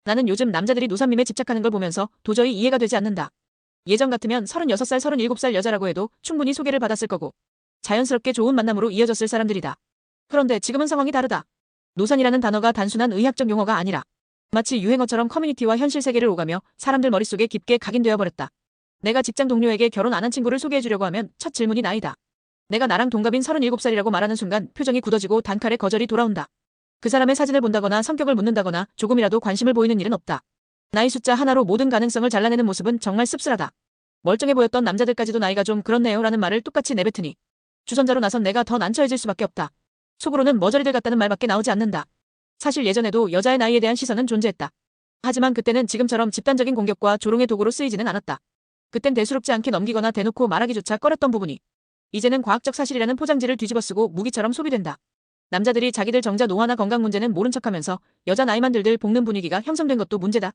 나는 요즘 남자들이 노산밈에 집착하는 걸 보면서 도저히 이해가 되지 않는다. 예전 같으면 36살, 37살 여자라고 해도 충분히 소개를 받았을 거고 자연스럽게 좋은 만남으로 이어졌을 사람들이다. 그런데 지금은 상황이 다르다. 노산이라는 단어가 단순한 의학적 용어가 아니라 마치 유행어처럼 커뮤니티와 현실 세계를 오가며 사람들 머릿속에 깊게 각인되어 버렸다. 내가 직장 동료에게 결혼 안 한 친구를 소개해주려고 하면 첫 질문이 나이다. 내가 나랑 동갑인 37살이라고 말하는 순간 표정이 굳어지고 단칼에 거절이 돌아온다. 그 사람의 사진을 본다거나 성격을 묻는다거나 조금이라도 관심을 보이는 일은 없다. 나이 숫자 하나로 모든 가능성을 잘라내는 모습은 정말 씁쓸하다. 멀쩡해 보였던 남자들까지도 나이가 좀 그렇네요 라는 말을 똑같이 내뱉으니 주선자로 나선 내가 더 난처해질 수밖에 없다. 속으로는 머저리들 같다는 말밖에 나오지 않는다. 사실 예전에도 여자의 나이에 대한 시선은 존재했다. 하지만 그때는 지금처럼 집단적인 공격과 조롱의 도구로 쓰이지는 않았다. 그땐 대수롭지 않게 넘기거나 대놓고 말하기조차 꺼렸던 부분이 이제는 과학적 사실이라는 포장지를 뒤집어쓰고 무기처럼 소비된다. 남자들이 자기들 정자 노화나 건강 문제는 모른 척하면서 여자 나이만 들들 볶는 분위기가 형성된 것도 문제다.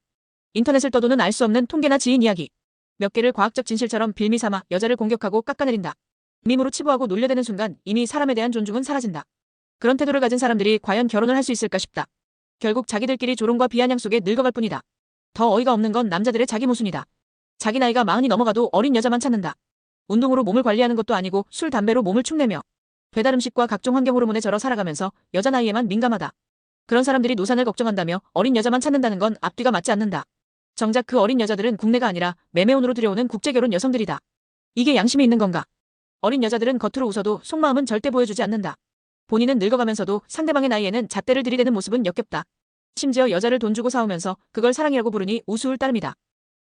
인터넷을 떠도는 알 수 없는 통계나 지인 이야기. 몇 개를 과학적 진실처럼 빌미 삼아 여자를 공격하고 깎아내린다. 밈으로 치부하고 놀려대는 순간 이미 사람에 대한 존중은 사라진다. 그런 태도를 가진 사람들이 과연 결혼을 할 수 있을까 싶다. 결국 자기들끼리 조롱과 비아냥 속에 늙어갈 뿐이다. 더 어이가 없는 건 남자들의 자기 모순이다. 자기 나이가 40이 넘어가도 어린 여자만 찾는다. 운동으로 몸을 관리하는 것도 아니고 술, 담배로 몸을 축내며 배달 음식과 각종 환경 호르몬에 절어 살아가면서 여자 나이에만 민감하다. 그런 사람들이 노산을 걱정한다며 어린 여자만 찾는다는 건 앞뒤가 맞지 않는다. 정작 그 어린 여자들은 국내가 아니라 매매혼으로 들여오는 국제결혼 여성들이다. 이게 양심이 있는 건가? 어린 여자들은 겉으로 웃어도 속마음은 절대 보여주지 않는다. 본인은 늙어가면서도 상대방의 나이에는 잣대를 들이대는 모습은 역겹다. 심지어 여자를 돈 주고 사오면서 그걸 사랑이라고 부르니 우스울 따름이다.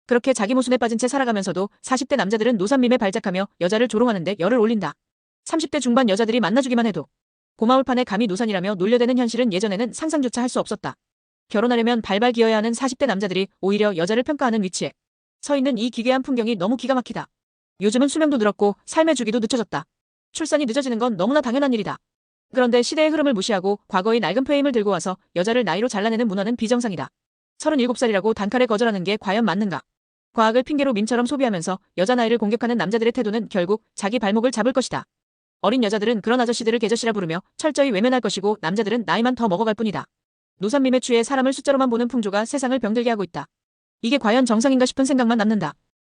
그렇게 자기 모순에 빠진 채 살아가면서도 40대 남자들은 노산밈에 발작하며 여자를 조롱하는데 열을 올린다. 30대 중반 여자들이 만나주기만 해도 고마울 판에 감히 노산이라며 놀려대는 현실은 예전에는 상상조차 할 수 없었다. 결혼하려면 발발 기어야 하는 40대 남자들이 오히려 여자를 평가하는 위치에 서 있는 이 기괴한 풍경이 너무 기가 막히다. 요즘은 수명도 늘었고 삶의 주기도 늦춰졌다. 출산이 늦어지는 건 너무나 당연한 일이다. 그런데 시대의 흐름을 무시하고 과거의 낡은 프레임을 들고 와서 여자를 나이로 잘라내는 문화는 비정상이다. 37살이라고 단칼에 거절하는 게 과연 맞는가? 과학을 핑계로 밈처럼 소비하면서 여자 나이를 공격하는 남자들의 태도는 결국 자기 발목을 잡을 것이다. 어린 여자들은 그런 아저씨들을 개저씨라 부르며 철저히 외면할 것이고 남자들은 나이만 더 먹어갈 뿐이다. 노산밈에 취해 사람을 숫자로만 보는 풍조가 세상을 병들게 하고 있다. 이게 과연 정상인가 싶은 생각만 남는다.